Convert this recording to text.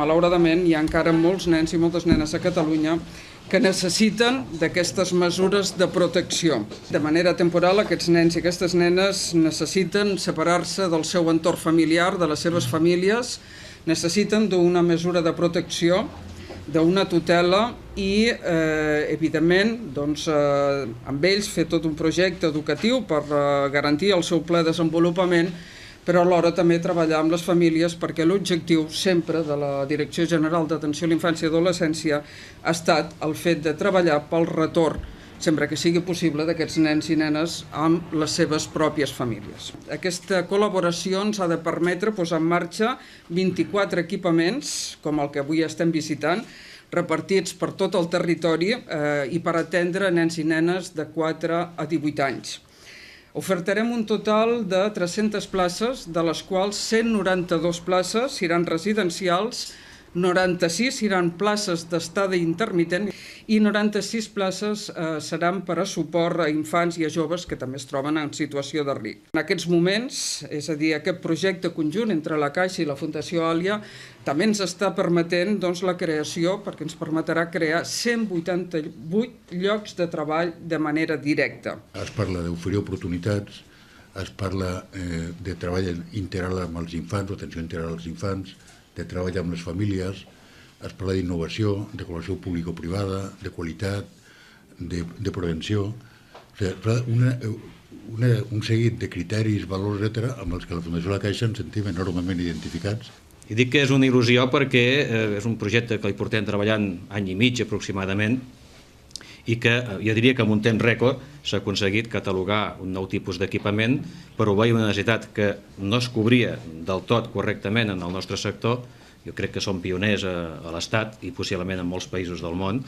malauradament hi ha encara molts nens i moltes nenes a Catalunya que necessiten d'aquestes mesures de protecció. De manera temporal, aquests nens i aquestes nenes necessiten separar-se del seu entorn familiar, de les seves famílies, necessiten d'una mesura de protecció, d'una tutela i, evidentment, amb ells fer tot un projecte educatiu per garantir el seu ple desenvolupament, però alhora també treballar amb les famílies perquè l'objectiu sempre de la Direcció General d'Atenció a la Infància i Adolescència ha estat el fet de treballar pel retorn, sempre que sigui possible, d'aquests nens i nenes amb les seves pròpies famílies. Aquesta col·laboració ens ha de permetre posar en marxa 24 equipaments, com el que avui estem visitant, repartits per tot el territori i per atendre nens i nenes de 4 a 18 anys. Ofertarem un total de 300 places, de les quals 192 places seran residencials, 96 seran places d'estada intermitent i 96 places seran per a suport a infants i a joves que també es troben en situació de risc. En aquests moments, és a dir, aquest projecte conjunt entre la Caixa i la Fundació Àlia també ens està permetent la creació, perquè ens permetrà crear 188 llocs de treball de manera directa. Es parla d'oferir oportunitats, es parla de treball integral amb els infants, atenció integral als infants, de treball amb les famílies, es parla d'innovació, de col·laboració público-privada, de qualitat, de prevenció, un seguit de criteris, valors, etc., amb els que la Fundació La Caixa ens sentim enormement identificats. I dic que és una il·lusió perquè és un projecte que hi portem treballant any i mig aproximadament i que jo diria que en un temps rècord s'ha aconseguit catalogar un nou tipus d'equipament per obeir una necessitat que no es cobria del tot correctament en el nostre sector. Jo crec que som pioners a l'Estat i possiblement en molts països del món.